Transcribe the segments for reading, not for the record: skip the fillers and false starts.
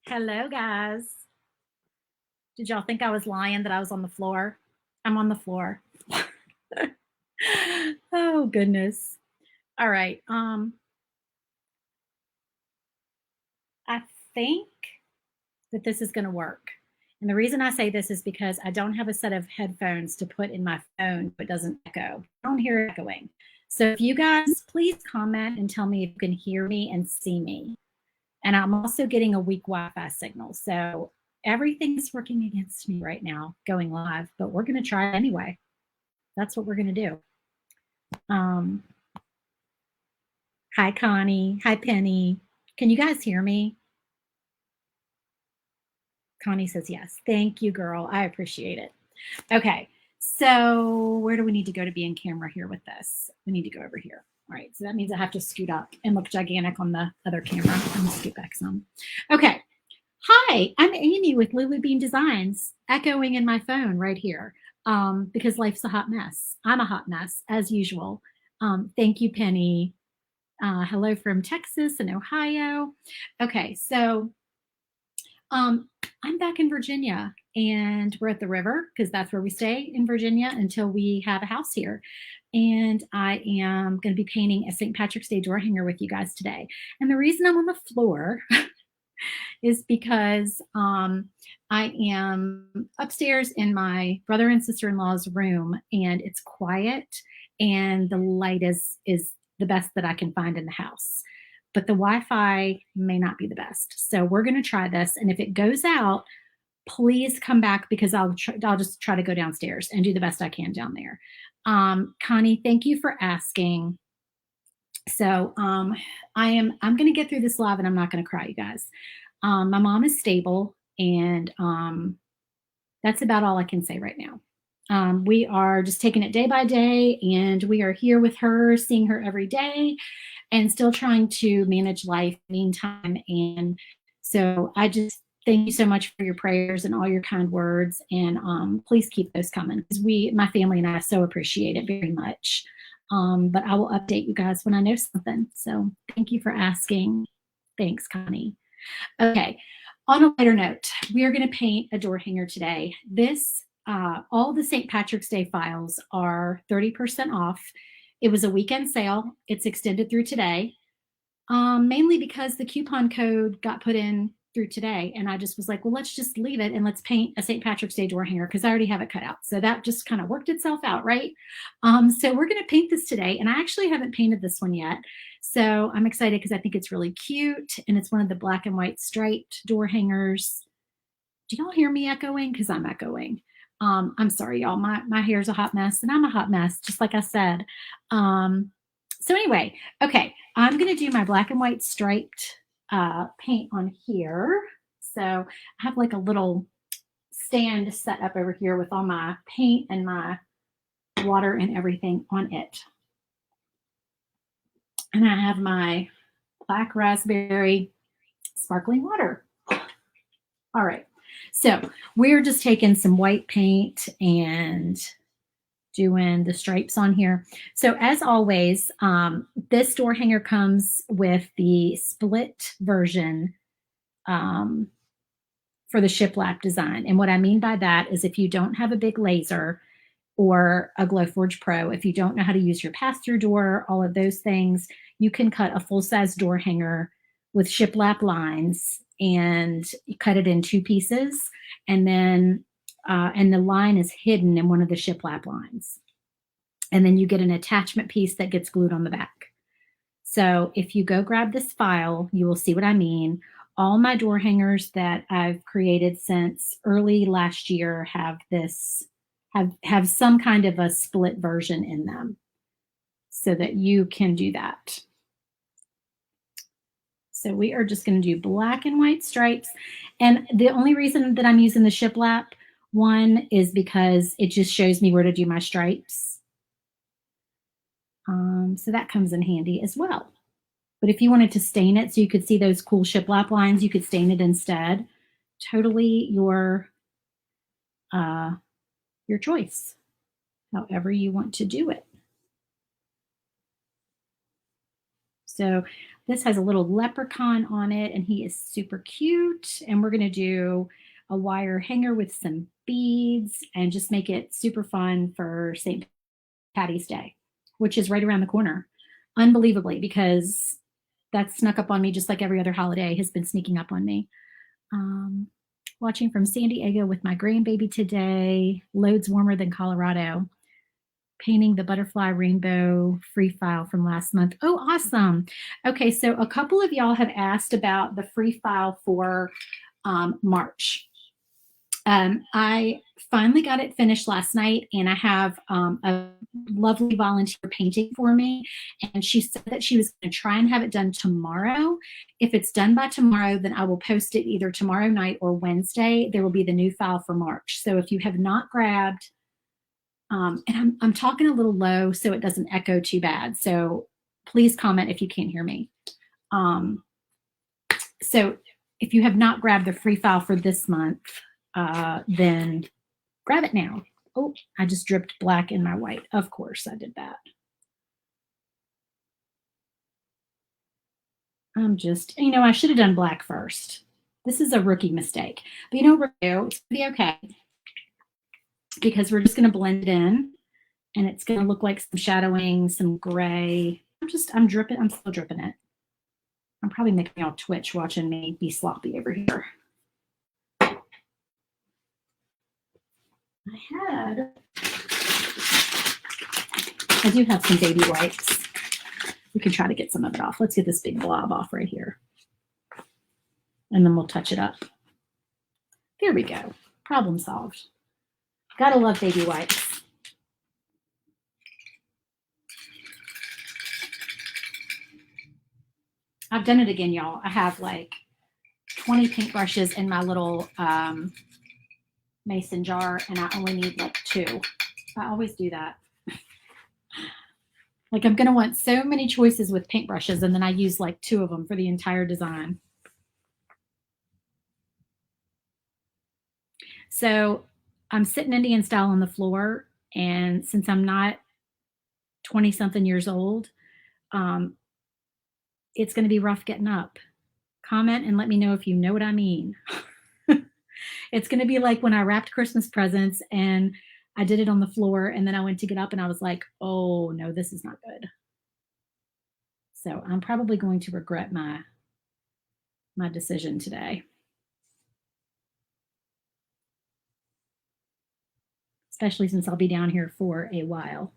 Hello, guys. Did y'all think I was lying that I was on the floor? I'm on the floor. Oh, goodness. All right. I think that this is going to work. And the reason I say this is because I don't have a set of headphones to put in my phone so it doesn't echo. I don't hear it echoing. So if you guys please comment and tell me if you can hear me and see me. And I'm also getting a weak Wi-Fi signal. So everything's working against me right now going live, but we're going to try it anyway. That's what we're going to do. Hi, Connie. Hi, Penny. Can you guys hear me? Connie says yes. Thank you, girl. I appreciate it. Okay. So where do we need to go to be in camera here with this? We need to go over here. All right. So that means I have to scoot up and look gigantic on the other camera. I'm going to scoot back some. Okay. Hi, I'm Amy with Lulu Bean Designs, echoing in my phone right here because life's a hot mess. I'm a hot mess, as usual. Thank you, Penny. Hello from Texas and Ohio. Okay, so I'm back in Virginia and we're at the river because that's where we stay in Virginia until we have a house here. And I am going to be painting a St. Patrick's Day door hanger with you guys today. And the reason I'm on the floor is because I am upstairs in my brother and sister-in-law's room and it's quiet and the light is the best that I can find in the house. But the Wi-Fi may not be the best. So we're going to try this. And if it goes out, please come back because I'll just try to go downstairs and do the best I can down there. Connie, thank you for asking. So I'm going to get through this live and I'm not going to cry, you guys. My mom is stable and that's about all I can say right now. We are just taking it day by day and we are here with her, seeing her every day and still trying to manage life meantime. And so I just thank you so much for your prayers and all your kind words. And please keep those coming because my family and I so appreciate it very much. But I will update you guys when I know something. So thank you for asking. Thanks, Connie. Okay, on a lighter note, we are going to paint a door hanger today. All the St. Patrick's Day files are 30% off. It was a weekend sale. It's extended through today, mainly because the coupon code got put in through today. And I just was like, well, let's just leave it and let's paint a St. Patrick's Day door hanger because I already have it cut out. So that just kind of worked itself out, right? So we're going to paint this today. And I actually haven't painted this one yet. So I'm excited because I think it's really cute. And it's one of the black and white striped door hangers. Do y'all hear me echoing? Because I'm echoing. I'm sorry, y'all. My hair's a hot mess and I'm a hot mess, just like I said. So anyway, okay, I'm going to do my black and white striped paint on here. So I have like a little stand set up over here with all my paint and my water and everything on it. And I have my black raspberry sparkling water. All right. So we're just taking some white paint and doing the stripes on here. So as always, this door hanger comes with the split version for the shiplap design. And what I mean by that is if you don't have a big laser or a Glowforge Pro, if you don't know how to use your pass-through door, all of those things, you can cut a full-size door hanger with shiplap lines and cut it in 2 pieces. And then and the line is hidden in one of the shiplap lines. And then you get an attachment piece that gets glued on the back. So if you go grab this file, you will see what I mean. All my door hangers that I've created since early last year have this, have some kind of a split version in them so that you can do that. So we are just going to do black and white stripes. And the only reason that I'm using the shiplap one is because it just shows me where to do my stripes. So that comes in handy as well. But if you wanted to stain it so you could see those cool shiplap lines, you could stain it instead. Totally your choice, however you want to do it. So this has a little leprechaun on it, and he is super cute. And we're going to do a wire hanger with some beads and just make it super fun for St. Patty's Day, which is right around the corner. Unbelievably, because that snuck up on me just like every other holiday has been sneaking up on me. Um, Watching from San Diego with my grandbaby today. Loads warmer than Colorado. Painting the butterfly rainbow free file from last month. Oh, awesome. Okay, so a couple of y'all have asked about the free file for March. I finally got it finished last night, and I have a lovely volunteer painting for me. And she said that she was going to try and have it done tomorrow. If it's done by tomorrow, then I will post it either tomorrow night or Wednesday. There will be the new file for March. So if you have not grabbed, and I'm talking a little low so it doesn't echo too bad. So please comment if you can't hear me. So if you have not grabbed the free file for this month, then grab it now. Oh, I just dripped black in my white. Of course I did that. I should have done black first. This is a rookie mistake. But you know what we're going to do? It's going to be okay, because we're just going to blend it in, and it's going to look like some shadowing, some gray. I'm dripping. I'm still dripping it. I'm probably making y'all twitch watching me be sloppy over here. I do have some baby wipes. We can try to get some of it off. Let's get this big blob off right here. And then we'll touch it up. There we go. Problem solved. Gotta love baby wipes. I've done it again, y'all. I have like 20 paintbrushes in my little mason jar, and I only need like 2. I always do that. Like, I'm going to want so many choices with paintbrushes, and then I use like 2 of them for the entire design. So I'm sitting Indian style on the floor, and since I'm not 20-something years old, it's going to be rough getting up. Comment and let me know if you know what I mean. It's going to be like when I wrapped Christmas presents and I did it on the floor, and then I went to get up and I was like, oh no, this is not good. So I'm probably going to regret my decision today. Especially since I'll be down here for a while.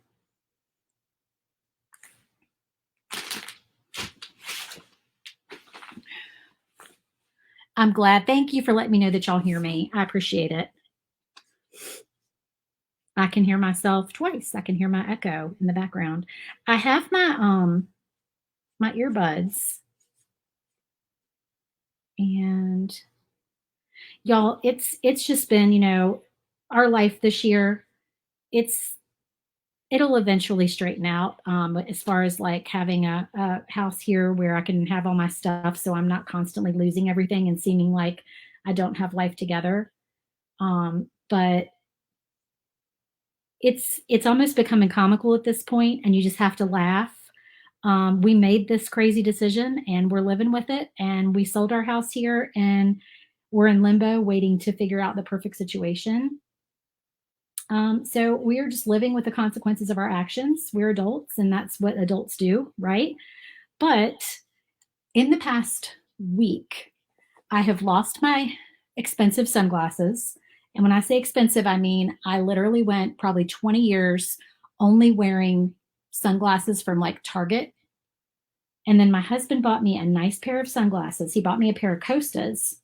I'm glad. Thank you for letting me know that y'all hear me. I appreciate it. I can hear myself twice. I can hear my echo in the background. I have my my earbuds, and y'all, it's just been, our life this year. It'll eventually straighten out, as far as like having a house here where I can have all my stuff, so I'm not constantly losing everything and seeming like I don't have life together. But it's almost becoming comical at this point, and you just have to laugh. We made this crazy decision, and we're living with it, and we sold our house here, and we're in limbo waiting to figure out the perfect situation. So we're just living with the consequences of our actions. We're adults, and that's what adults do, right? But in the past week, I have lost my expensive sunglasses. And when I say expensive, I mean I literally went probably 20 years only wearing sunglasses from like Target. And then my husband bought me a nice pair of sunglasses. He bought me a pair of Costas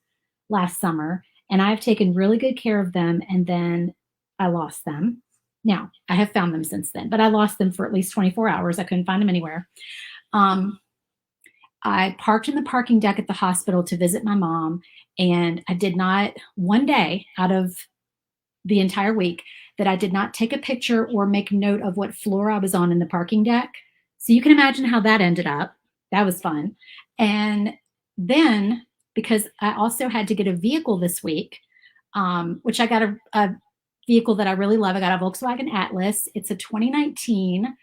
last summer, and I've taken really good care of them. And then I lost them. Now, I have found them since then, but I lost them for at least 24 hours. I couldn't find them anywhere. I parked in the parking deck at the hospital to visit my mom, and I did not, one day out of the entire week, that I did not take a picture or make note of what floor I was on in the parking deck. So you can imagine how that ended up. That was fun. And then, because I also had to get a vehicle this week, which I got a vehicle that I really love. I got a Volkswagen Atlas. It's a 2019.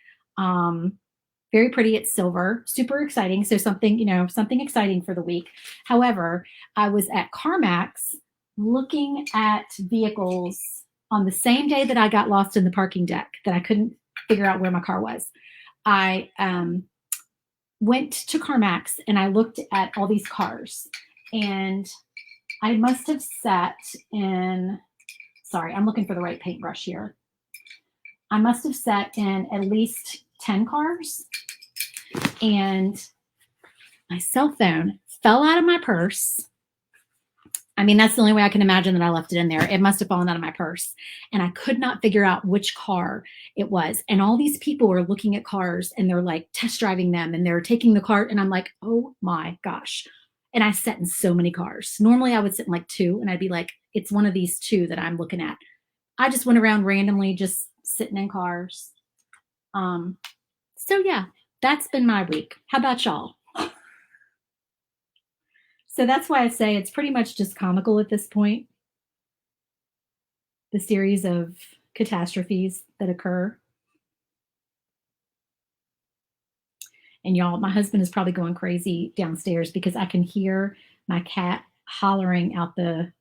Very pretty. It's silver, super exciting. So something, something exciting for the week. However, I was at CarMax looking at vehicles on the same day that I got lost in the parking deck, that I couldn't figure out where my car was. I went to CarMax and I looked at all these cars, and I must have sat in, sorry, I'm looking for the right paintbrush here. I must have sat in at least 10 cars, and my cell phone fell out of my purse. I mean, that's the only way I can imagine that I left it in there. It must have fallen out of my purse. And I could not figure out which car it was. And all these people were looking at cars and they're like test driving them and they're taking the car. And I'm like, oh my gosh. And I sat in so many cars. Normally I would sit in like 2 and I'd be like, it's one of these 2 that I'm looking at. I just went around randomly just sitting in cars. So yeah, that's been my week. How about y'all? So that's why I say it's pretty much just comical at this point. The series of catastrophes that occur. And y'all, my husband is probably going crazy downstairs because I can hear my cat hollering out the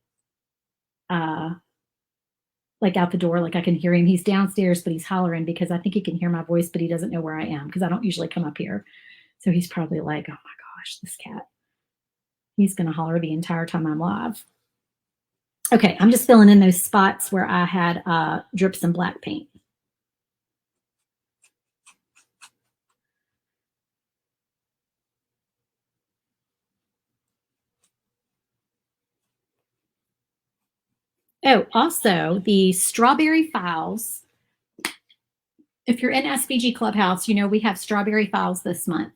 out the door. Like I can hear him. He's downstairs, but he's hollering because I think he can hear my voice, but he doesn't know where I am because I don't usually come up here. So he's probably like, oh my gosh, this cat. He's going to holler the entire time I'm live. Okay, I'm just filling in those spots where I had drips and black paint. Oh, also the strawberry files. If you're in SVG Clubhouse, you know we have strawberry files this month.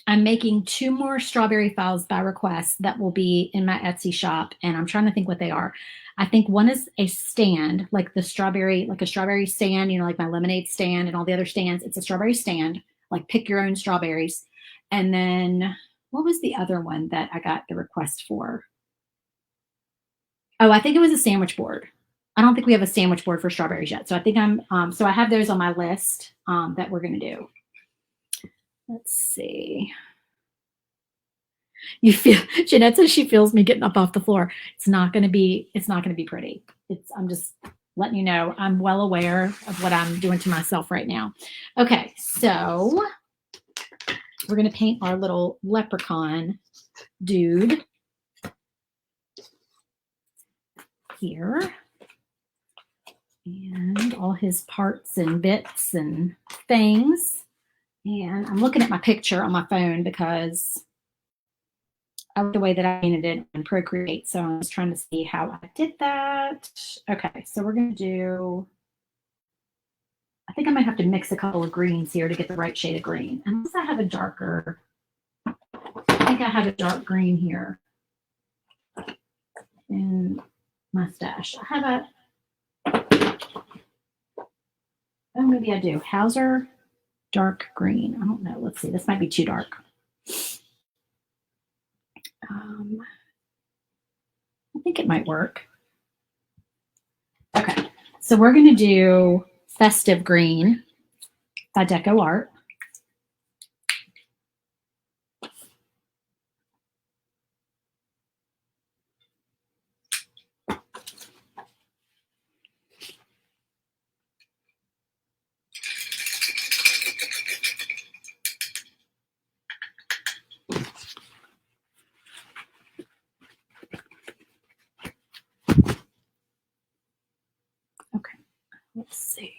I'm making 2 more strawberry files by request that will be in my Etsy shop, and I'm trying to think what they are. I think one is a stand, like the strawberry, like a strawberry stand, like my lemonade stand and all the other stands. It's a strawberry stand, like pick your own strawberries. And then what was the other one that I got the request for? Oh, I think it was a sandwich board. I don't think we have a sandwich board for strawberries yet. So I think so I have those on my list that we're going to do. Let's see. You feel, Jeanette says she feels me getting up off the floor. It's not going to be pretty. I'm just letting you know, I'm well aware of what I'm doing to myself right now. Okay. So we're going to paint our little leprechaun dude here. And all his parts and bits and things. And I'm looking at my picture on my phone because I like the way that I painted it in Procreate. So I'm just trying to see how I did that. Okay, so we're going to do, I think I might have to mix a couple of greens here to get the right shade of green. Unless I have a darker, I think I have a dark green here in my stash. I have a, oh, maybe I do. Hauser dark green. I don't know. Let's see. This might be too dark. I think it might work. Okay. So we're going to do Festive Green by Deco Art. Okay, let's see.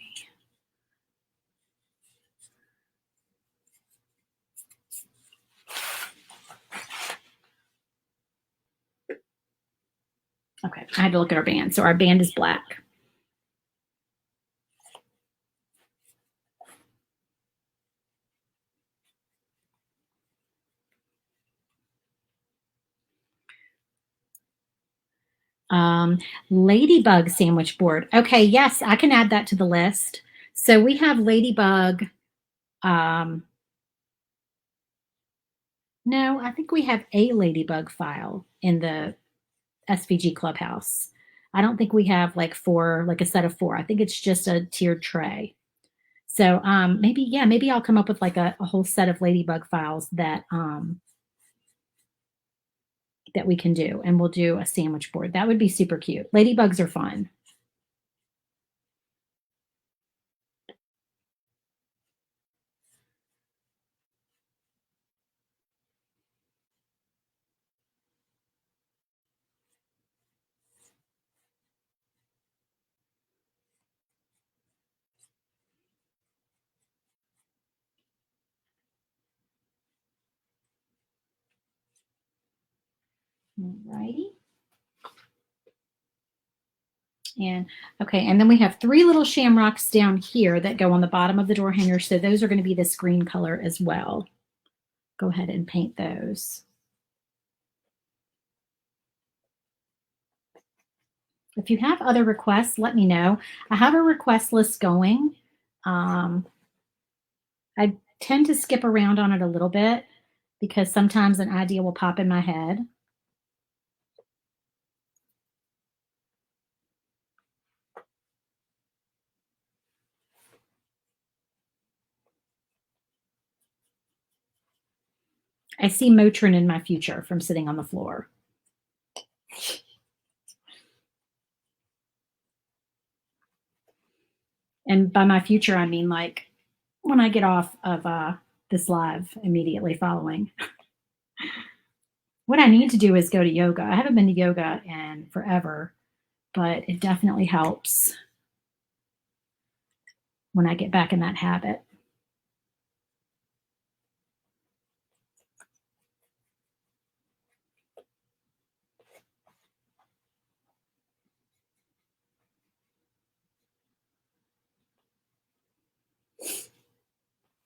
Okay, I had to look at our band. So our band is black. Ladybug sandwich board. Okay, yes, I can add that to the list. So we have Ladybug. No, I think we have a Ladybug file in the SVG Clubhouse. I don't think we have like 4, like a set of 4. I think it's just a tiered tray. So maybe I'll come up with like a whole set of ladybug files that that we can do, and we'll do a sandwich board. That would be super cute. Ladybugs are fun. Alrighty. And okay, and then we have 3 little shamrocks down here that go on the bottom of the door hanger. So those are going to be this green color as well. Go ahead and paint those. If you have other requests, let me know. I have a request list going. I tend to skip around on it a little bit because sometimes an idea will pop in my head. I see Motrin in my future from sitting on the floor. And by my future, I mean like when I get off of this live immediately following. What I need to do is go to yoga. I haven't been to yoga in forever, but it definitely helps when I get back in that habit.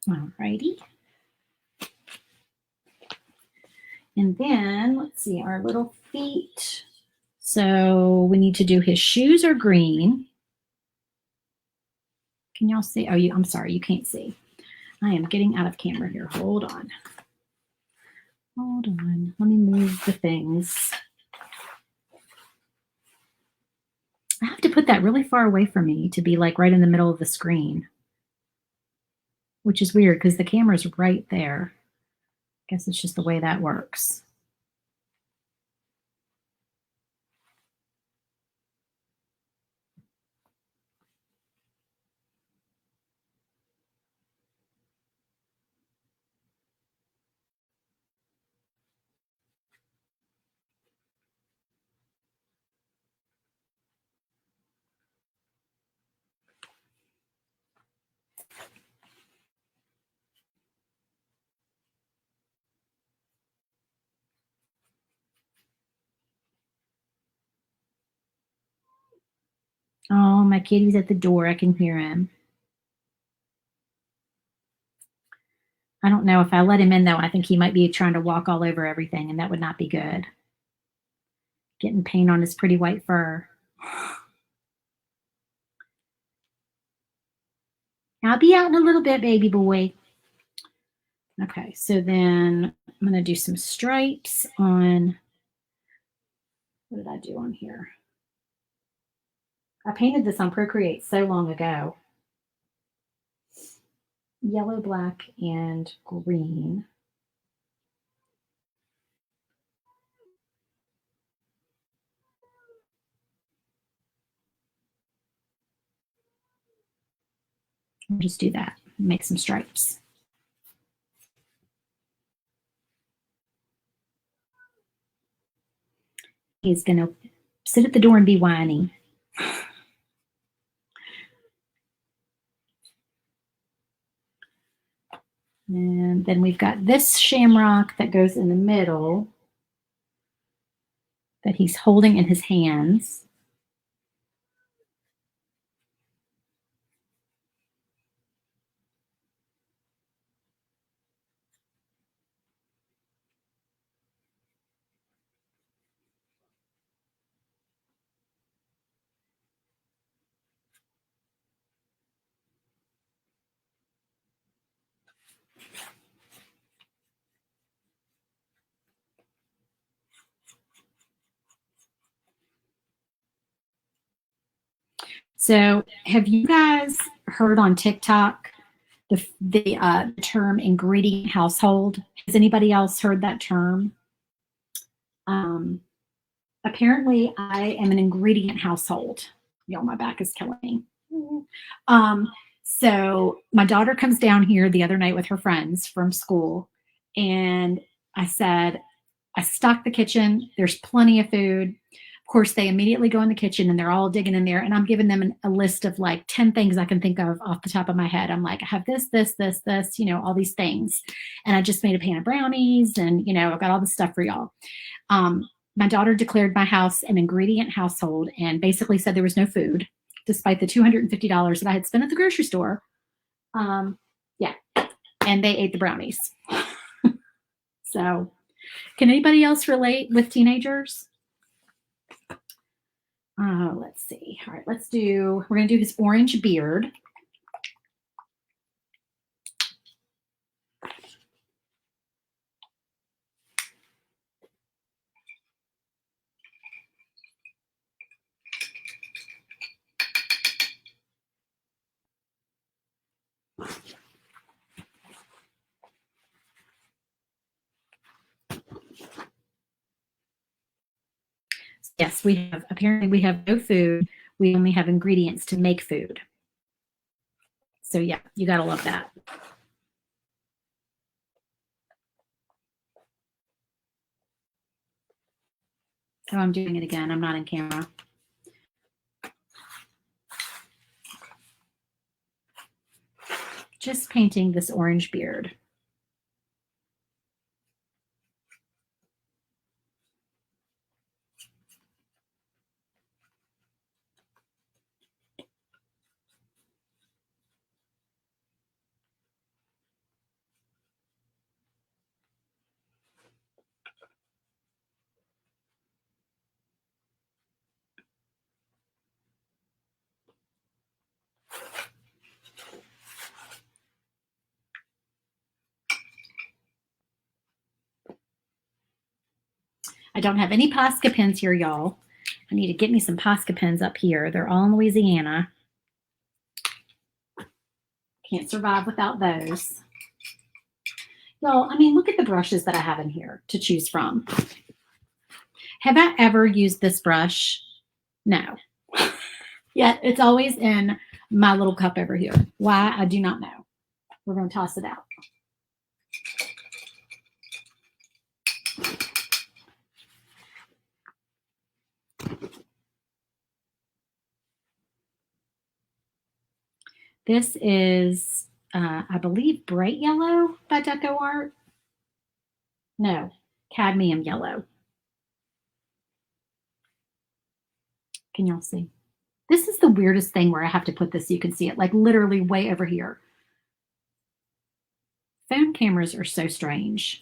Alrighty. And then let's see our little feet. So we need to do his shoes are green. Can y'all see? Oh, I'm sorry, you can't see. I am getting out of camera here. Hold on. Hold on. Let me move the things. I have to put that really far away from me to be like right in the middle of the screen, which is weird because the camera's right there. I guess it's just the way that works. Oh, my kitty's at the door. I can hear him. I don't know if I let him in, though. I think he might be trying to walk all over everything, and that would not be good. Getting paint on his pretty white fur. I'll be out in a little bit, baby boy. Okay, so then I'm going to do some stripes on, what did I do on here? I painted this on Procreate so long ago. Yellow, black, and green. I'll just do that, make some stripes. He's going to sit at the door and be whiny. And then we've got this shamrock that goes in the middle that he's holding in his hands. So have you guys heard on TikTok the term ingredient household. Has anybody else heard that term? Um, Apparently, I am an ingredient household. Y'all, my back is killing me. Um, so my daughter comes down here the other night with her friends from school, and I said, I stocked the kitchen. There's plenty of food. Of course, they immediately go in the kitchen and they're all digging in there. And I'm giving them a list of like 10 things I can think of off the top of my head. I'm like, I have this, all these things. And I just made a pan of brownies and, I've got all this stuff for y'all. My daughter declared my house an ingredient household and basically said there was no food, despite the $250 that I had spent at the grocery store. Yeah. And they ate the brownies. So can anybody else relate with teenagers? Let's see. All right, we're going to do his orange beard. Yes, apparently we have no food. We only have ingredients to make food. So yeah, you got to love that. Oh, I'm doing it again. I'm not in camera. Just painting this orange beard. I don't have any Posca pens here, y'all. I need to get me some Posca pens up here. They're all in Louisiana. Can't survive without those. Y'all, I mean, look at the brushes that I have in here to choose from. Have I ever used this brush? No. Yeah, it's always in my little cup over here. Why? I do not know. We're going to toss it out. This is, I believe, Bright Yellow by Deco Art. No, Cadmium Yellow. Can y'all see? This is the weirdest thing where I have to put this so you can see it, like literally way over here. Phone cameras are so strange.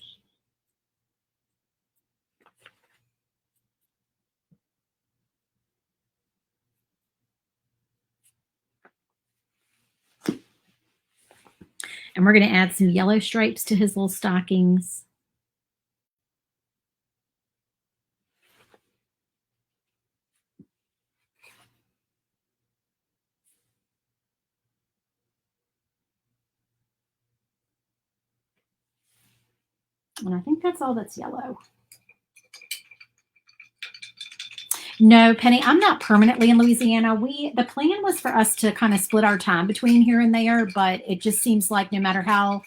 And we're going to add some yellow stripes to his little stockings. And I think that's all that's yellow. No, Penny, I'm not permanently in Louisiana. The plan was for us to kind of split our time between here and there, but it just seems like no matter how,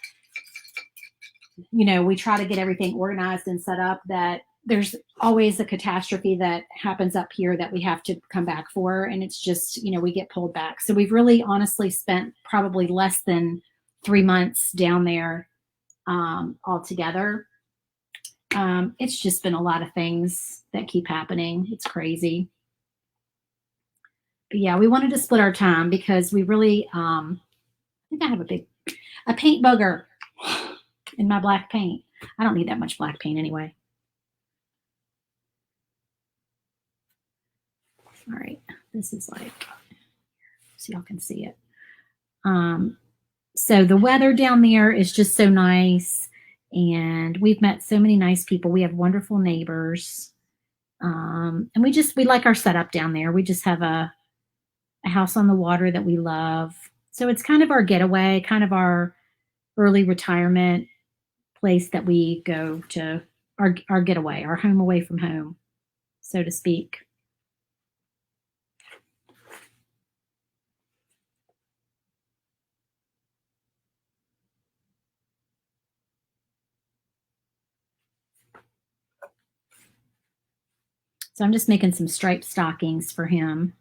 we try to get everything organized and set up, that there's always a catastrophe that happens up here that we have to come back for. And it's just, we get pulled back. So we've really honestly spent probably less than 3 months down there altogether. It's just been a lot of things that keep happening. It's crazy. But yeah, we wanted to split our time because we really, I think I have a paint booger in my black paint. I don't need that much black paint anyway. All right, this is like, so y'all can see it. So the weather down there is just so nice. And we've met so many nice people. We have wonderful neighbors. And we like our setup down there. We just have a house on the water that we love. So it's kind of our getaway, kind of our early retirement place that we go to, our getaway, our home away from home, so to speak. So I'm just making some striped stockings for him.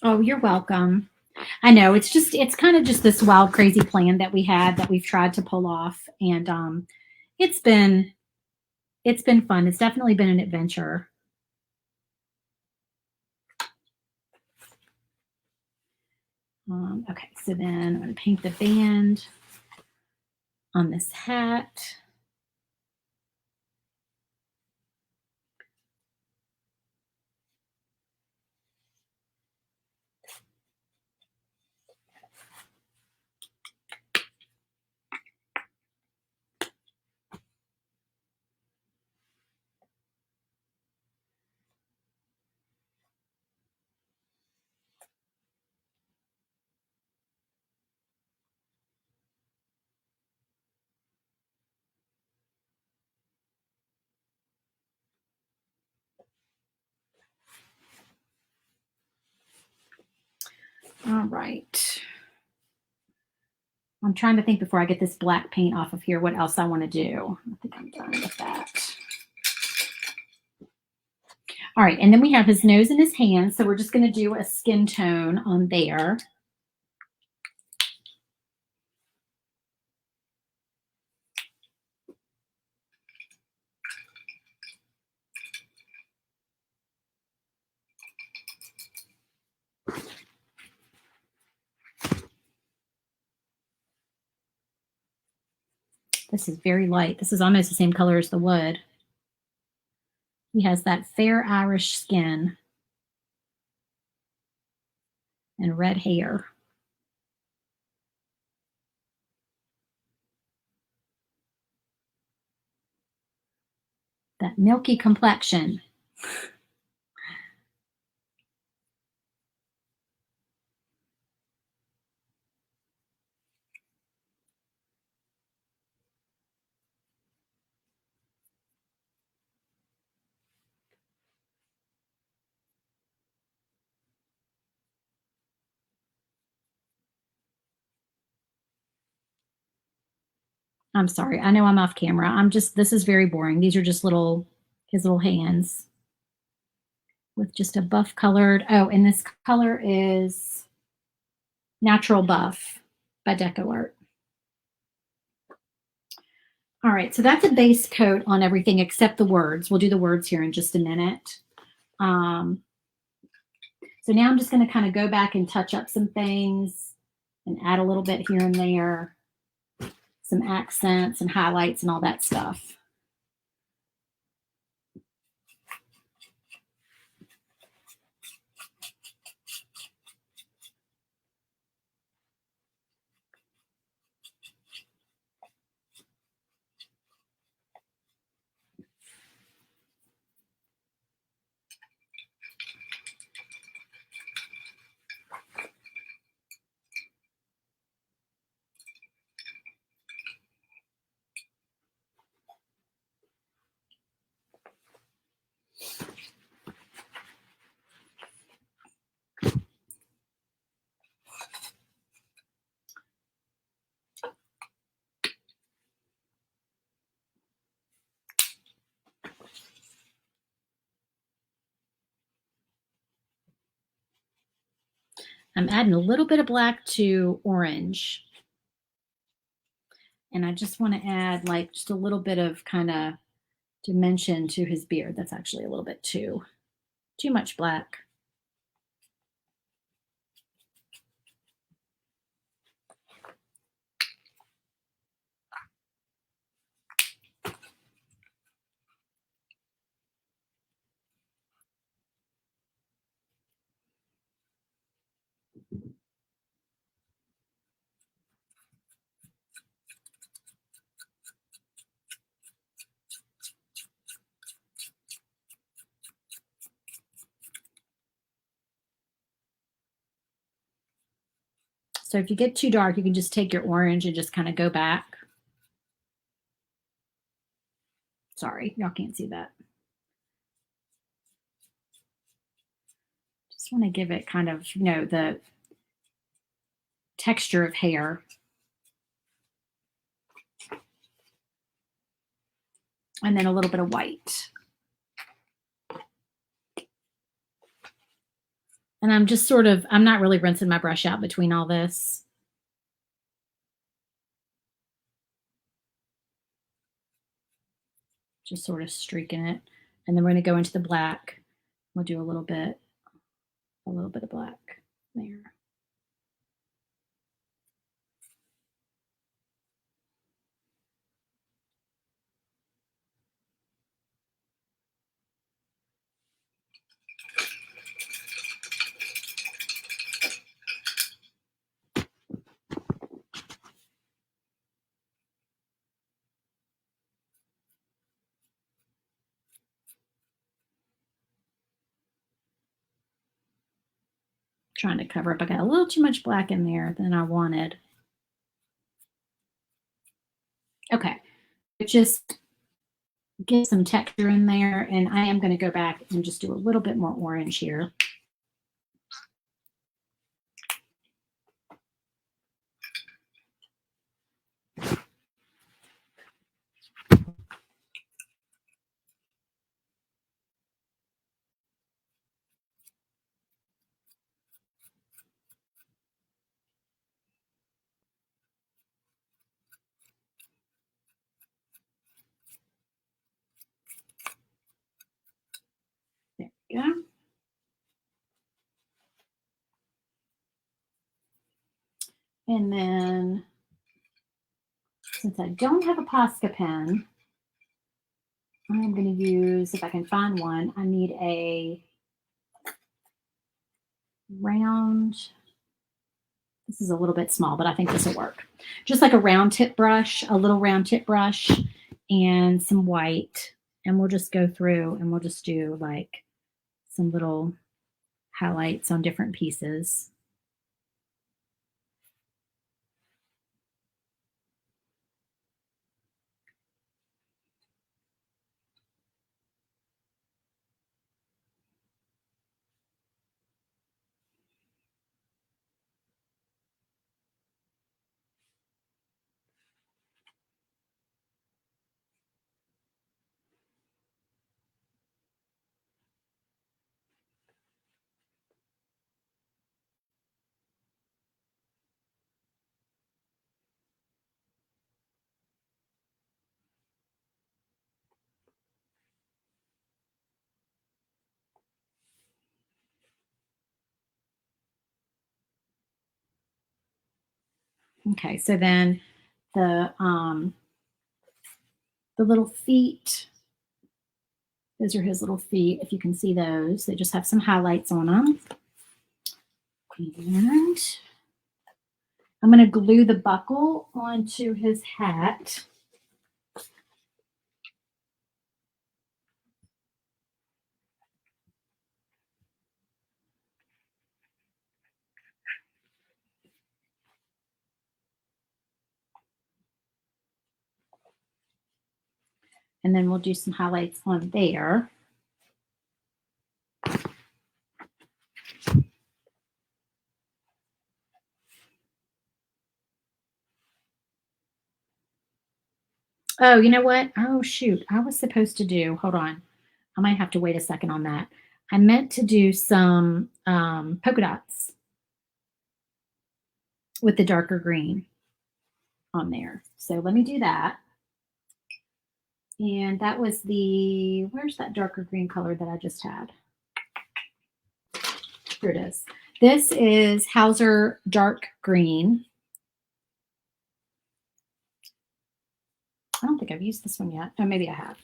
Oh, you're welcome. I know it's kind of just this wild, crazy plan that we had that we've tried to pull off, and it's been it's been fun. It's definitely been an adventure. Okay, so then I'm going to paint the band on this hat. All right. I'm trying to think before I get this black paint off of here what else I want to do. I think I'm done with that. All right, and then we have his nose and his hands. So we're just going to do a skin tone on there. This is very light. This is almost the same color as the wood. He has that fair Irish skin and red hair. That milky complexion. I'm sorry. I know I'm off camera. This is very boring. These are just his little hands with just a buff colored. Oh, and this color is Natural Buff by Deco Art. All right, so that's a base coat on everything except the words. We'll do the words here in just a minute. So now I'm just going to kind of go back and touch up some things and add a little bit here and there, some accents and highlights and all that stuff. I'm adding a little bit of black to orange. And I just want to add like just a little bit of kind of dimension to his beard. That's actually a little bit too much black. So if you get too dark, you can just take your orange and just kind of go back. Sorry, y'all can't see that. Just want to give it kind of, the texture of hair. And then a little bit of white. And I'm just I'm not really rinsing my brush out between all this. Just sort of streaking it. And then we're going to go into the black. We'll do a little bit of black there. Trying to cover up. I got a little too much black in there than I wanted. Okay, just get some texture in there, and I am going to go back and just do a little bit more orange here. There we go. And then, since I don't have a Posca pen, I'm going to use, if I can find one, I need a round, this is a little bit small, but I think this will work. Just like a round tip brush, a little round tip brush, and some white. And we'll just go through and we'll just do like some little highlights on different pieces. Okay, so then the little feet, those are his little feet. If you can see those, they just have some highlights on them. And I'm going to glue the buckle onto his hat. And then we'll do some highlights on there. Oh, you know what? Oh, shoot. I was supposed to do, hold on. I might have to wait a second on that. I meant to do some polka dots with the darker green on there. So let me do that. And that was where's that darker green color that I just had? Here it is. This is Hauser Dark Green. I don't think I've used this one yet. Oh, maybe I have.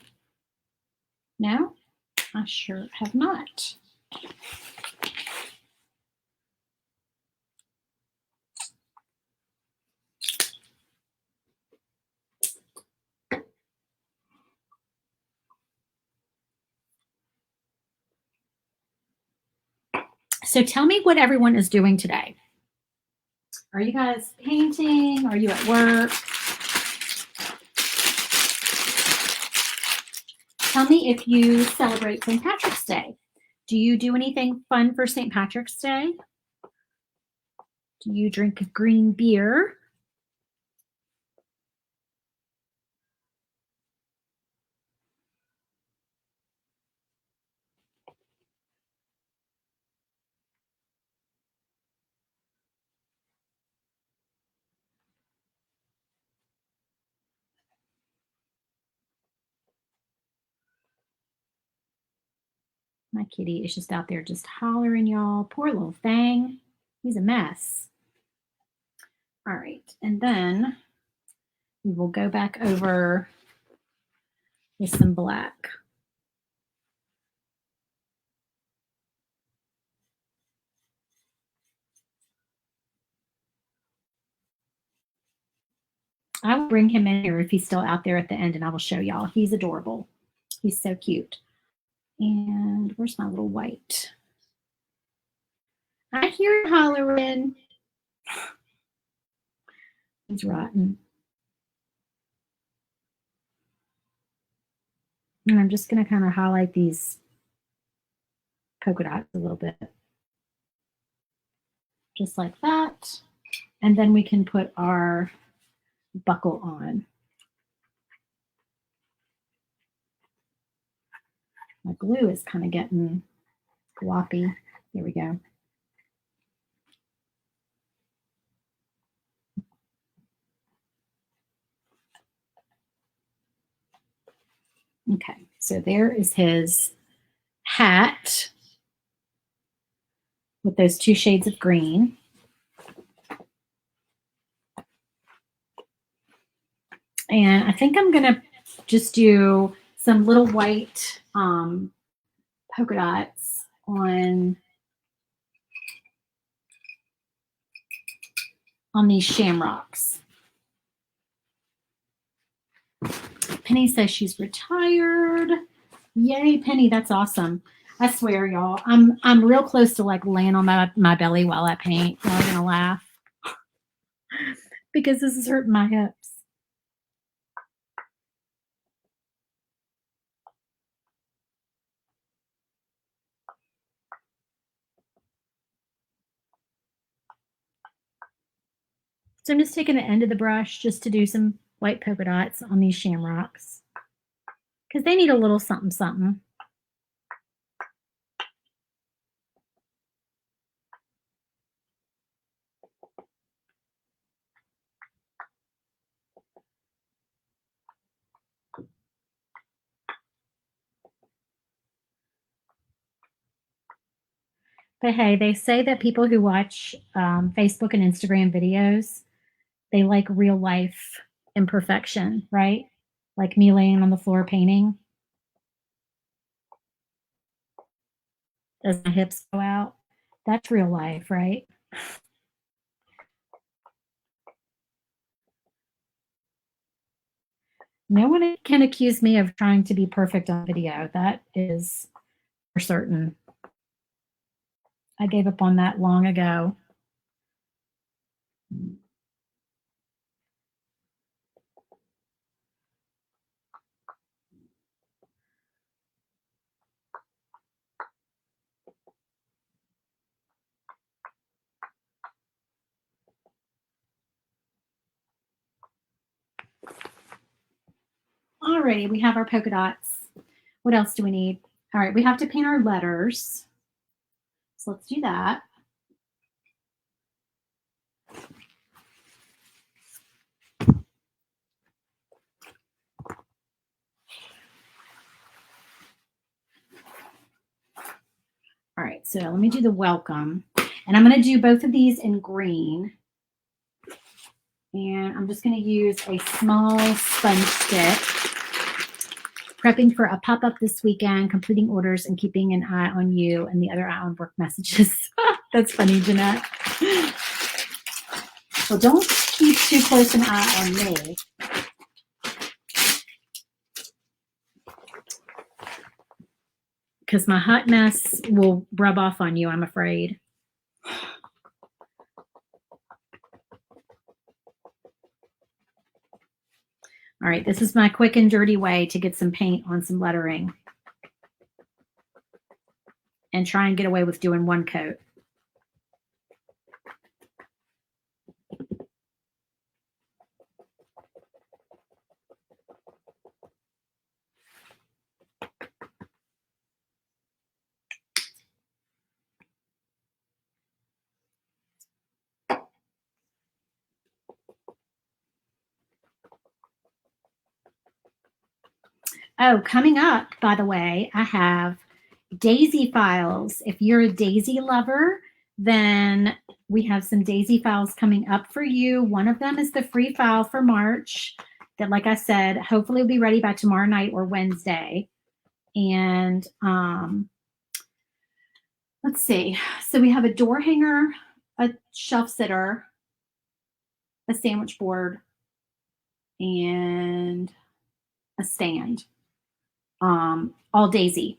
No, I sure have not. So tell me what everyone is doing today. Are you guys painting? Are you at work? Tell me if you celebrate St. Patrick's Day. Do you do anything fun for St. Patrick's Day? Do you drink a green beer? My kitty is just out there just hollering, y'all. Poor little thing. He's a mess. All right, and then we will go back over with some black. I will bring him in here if he's still out there at the end, and I will show y'all. He's adorable. He's so cute. And where's my little white? I hear hollering. He's rotten. And I'm just going to kind of highlight these polka dots a little bit. Just like that. And then we can put our buckle on. My glue is kind of getting gloppy. There we go. Okay, so there is his hat with those two shades of green. And I think I'm gonna just do some little white polka dots on these shamrocks. Penny says she's retired. Yay, Penny, that's awesome. I swear, y'all, I'm real close to like laying on my belly while I paint. Y'all are gonna laugh because this is hurting my hips. So I'm just taking the end of the brush just to do some white polka dots on these shamrocks because they need a little something something. But hey, they say that people who watch Facebook and Instagram videos, they like real life imperfection, right? Like me laying on the floor painting. As my hips go out. That's real life, right? No one can accuse me of trying to be perfect on video. That is for certain. I gave up on that long ago. Alrighty, we have our polka dots. What else do we need? All right, we have to paint our letters. So let's do that. So let me do the welcome. And I'm going to do both of these in green. And I'm just going to use a small sponge stick. Prepping for a pop-up this weekend, completing orders, and keeping an eye on you and the other eye on work messages. That's funny, Jeanette. Well, don't keep too close an eye on me. Because my hot mess will rub off on you, I'm afraid. All right, this is my quick and dirty way to get some paint on some lettering. And try and get away with doing one coat. Oh, coming up, by the way, I have daisy files. If you're a daisy lover, then we have some daisy files coming up for you. One of them is the free file for March that, like I said, hopefully will be ready by tomorrow night or Wednesday. And let's see. So we have a door hanger, a shelf sitter, a sandwich board, and a stand. All daisy.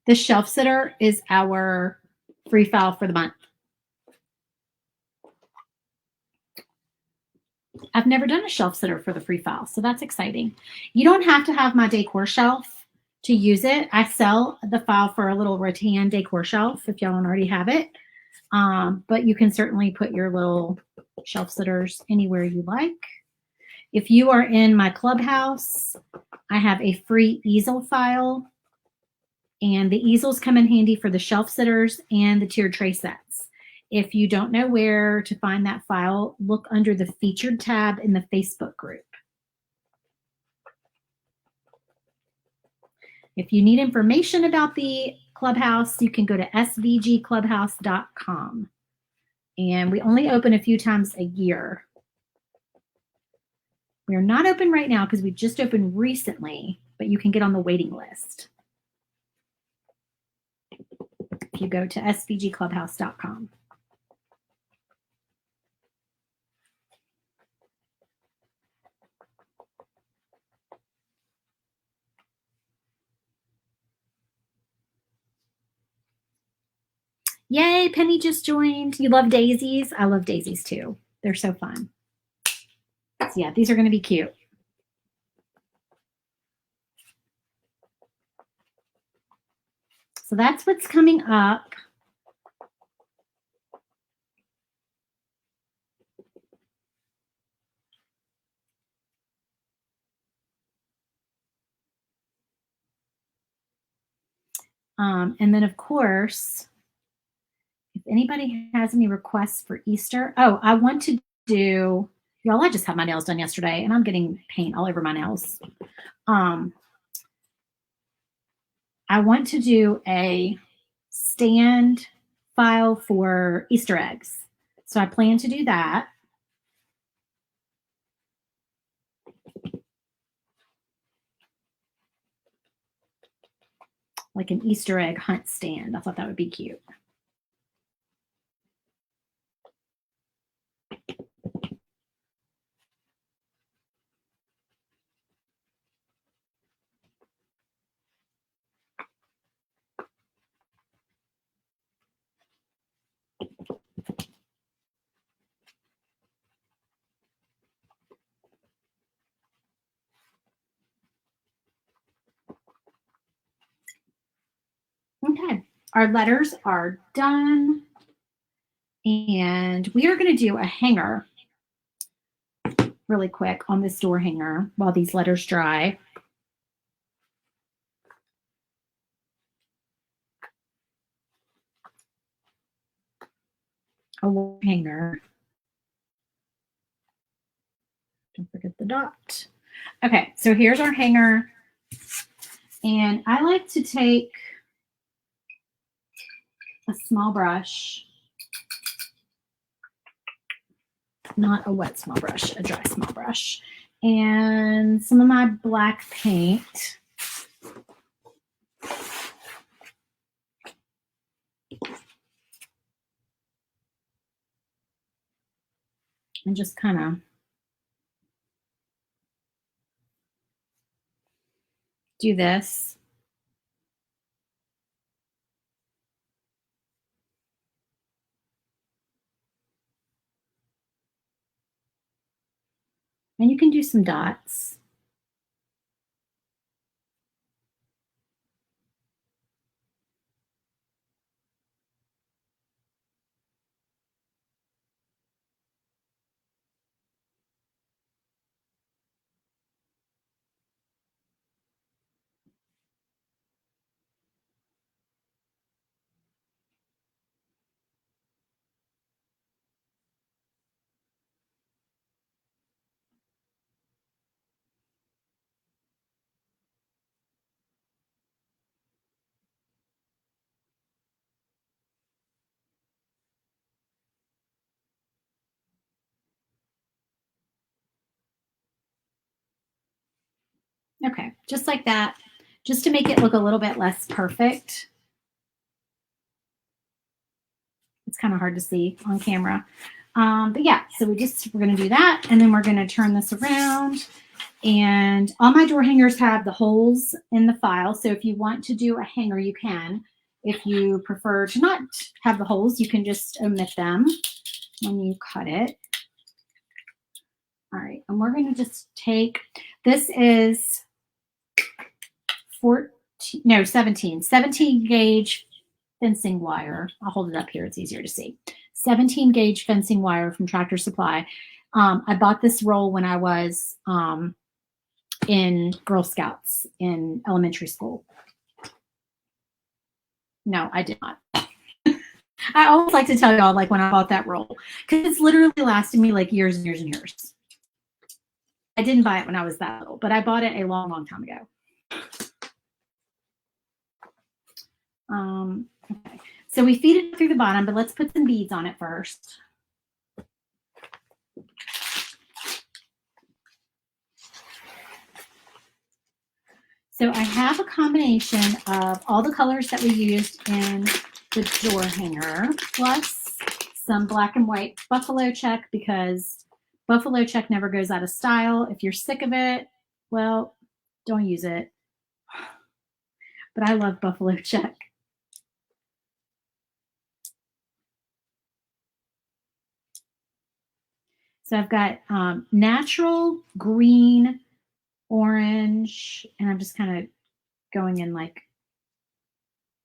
The shelf sitter is our free file for the month. I've never done a shelf sitter for the free file, so that's exciting. You don't have to have my decor shelf to use it. I sell the file for a little rattan decor shelf if y'all don't already have it. But you can certainly put your little shelf sitters anywhere you like. If you are in my clubhouse, I have a free easel file. And the easels come in handy for the shelf sitters and the tiered tray sets. If you don't know where to find that file, look under the featured tab in the Facebook group. If you need information about the clubhouse, you can go to svgclubhouse.com. And we only open a few times a year. We are not open right now because we just opened recently, but you can get on the waiting list if you go to svgclubhouse.com. Yay, Penny just joined. You love daisies? I love daisies too. They're so fun. So yeah, these are going to be cute. So that's what's coming up. And then, of course, if anybody has any requests for Easter, I want to do, y'all, I just had my nails done yesterday, and I'm getting paint all over my nails. I want to do a stand file for Easter eggs. So I plan to do that. Like an Easter egg hunt stand. I thought that would be cute. Okay, our letters are done. And we are going to do a hanger really quick on this door hanger while these letters dry. A wall hanger. Don't forget the dot. Okay, so here's our hanger. And I like to take a small brush, not a wet small brush, a dry small brush, and some of my black paint. And just kind of do this. And you can do some dots. Okay, just like that, just to make it look a little bit less perfect. It's kind of hard to see on camera. But yeah, so we're going to do that. And then we're going to turn this around. And all my door hangers have the holes in the file. So if you want to do a hanger, you can. If you prefer to not have the holes, you can just omit them when you cut it. All right, and we're going to just take, this is 17 gauge fencing wire. I'll hold it up here. It's easier to see. 17 gauge fencing wire from Tractor Supply. I bought this roll when I was in Girl Scouts in elementary school. No, I did not. I always like to tell y'all like when I bought that roll because it's literally lasted me like years and years and years. I didn't buy it when I was that little, but I bought it a long, long time ago. Okay, so we feed it through the bottom, but let's put some beads on it first. So I have a combination of all the colors that we used in the door hanger, plus some black and white buffalo check, because buffalo check never goes out of style. If you're sick of it, well, don't use it. But I love buffalo check. So I've got natural green, orange, and I'm just kind of going in like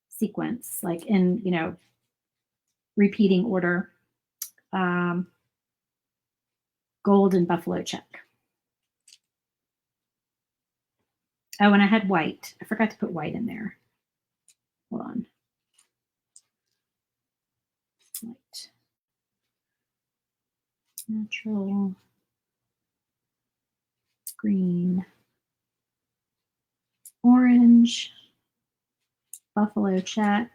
sequence, like in, you know, repeating order. Gold and buffalo check. Oh, and I had white. I forgot to put white in there. Hold on. White. Natural green, orange, buffalo check,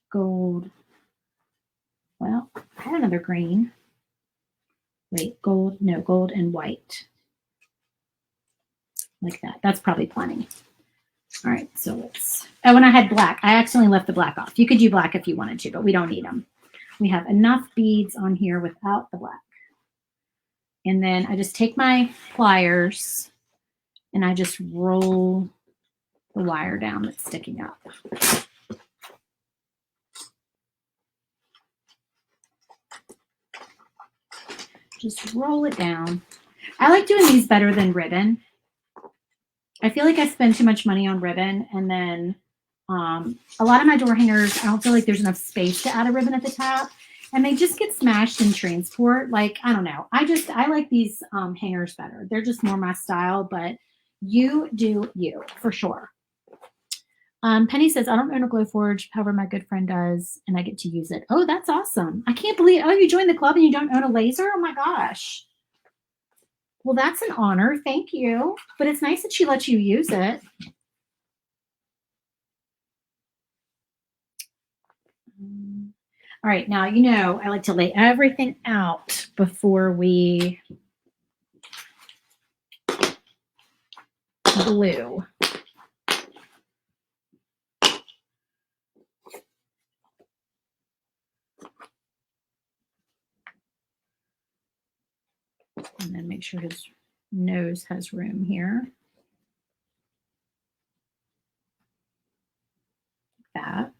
gold. Well, I had another green. Wait, gold, no, gold and white. Like that. That's probably plenty. All right, so let's, oh, and I had black. I accidentally left the black off. You could do black if you wanted to, but we don't need them. We have enough beads on here without the black. And then I just take my pliers and I just roll the wire down that's sticking up. Just roll it down. I like doing these better than ribbon. I feel like I spend too much money on ribbon, and then a lot of my door hangers, I don't feel like there's enough space to add a ribbon at the top, and they just get smashed in transport. Like, I don't know. I like these hangers better. They're just more my style, but you do you, for sure. Penny says, I don't own a Glowforge. However, my good friend does, and I get to use it. Oh, that's awesome. I can't believe, oh, you joined the club and you don't own a laser? Oh my gosh. Well, that's an honor. Thank you. But it's nice that she lets you use it. All right, now, you know, I like to lay everything out before we glue. And then make sure his nose has room here. Like that.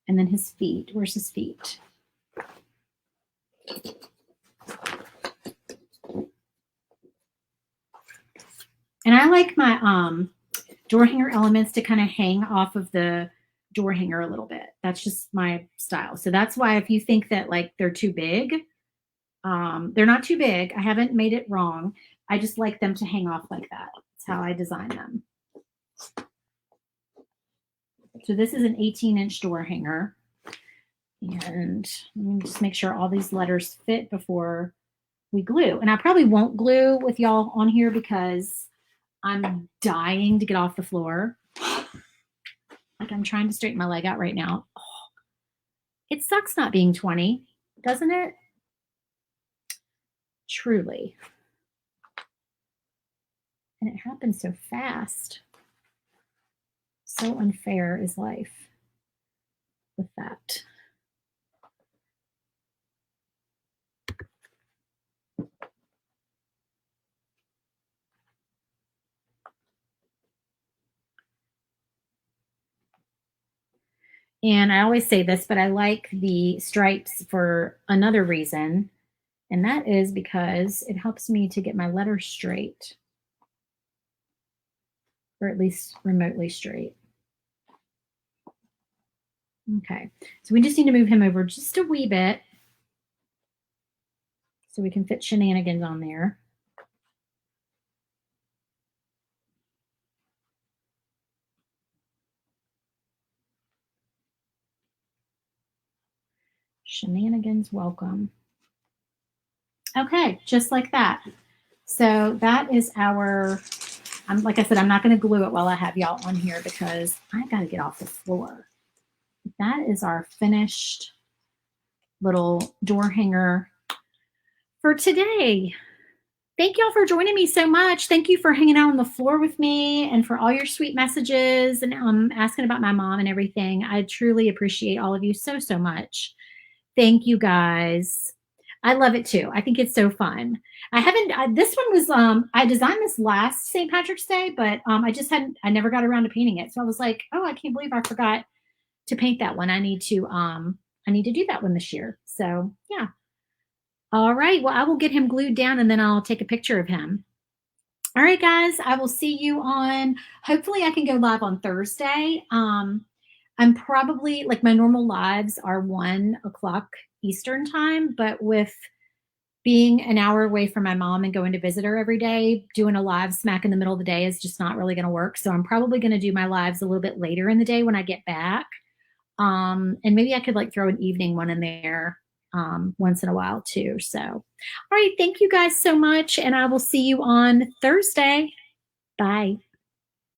And then his feet. Where's his feet? And I like my door hanger elements to kind of hang off of the door hanger a little bit. That's just my style. So that's why if you think that like they're too big, they're not too big. I haven't made it wrong. I just like them to hang off like that. That's how I design them. So this is an 18-inch door hanger. And let me just make sure all these letters fit before we glue. And I probably won't glue with y'all on here because I'm dying to get off the floor. Like I'm trying to straighten my leg out right now. Oh, it sucks not being 20, doesn't it? Truly. And it happens so fast. So unfair is life with that. And I always say this, but I like the stripes for another reason. And that is because it helps me to get my letters straight. Or at least remotely straight. Okay, so we just need to move him over just a wee bit so we can fit Shenanigans on there. Shenanigans, welcome. Okay, just like that. So that is our, like I said, I'm not going to glue it while I have y'all on here because I got to get off the floor. That is our finished little door hanger for today. Thank y'all for joining me so much. Thank you for hanging out on the floor with me and for all your sweet messages and asking about my mom and everything. I truly appreciate all of you so, so much. Thank you guys. I love it too. I think it's so fun. This one was, I designed this last St. Patrick's Day, but I never got around to painting it. So I was like, oh, I can't believe I forgot to paint that one. I need to do that one this year. So yeah. All right. Well, I will get him glued down and then I'll take a picture of him. All right, guys, I will see you on, hopefully I can go live on Thursday. I'm probably, like my normal lives are 1 o'clock Eastern time, but with being an hour away from my mom and going to visit her every day, doing a live smack in the middle of the day is just not really going to work. So I'm probably going to do my lives a little bit later in the day when I get back. And maybe I could like throw an evening one in there once in a while too. So, all right. Thank you guys so much. And I will see you on Thursday. Bye.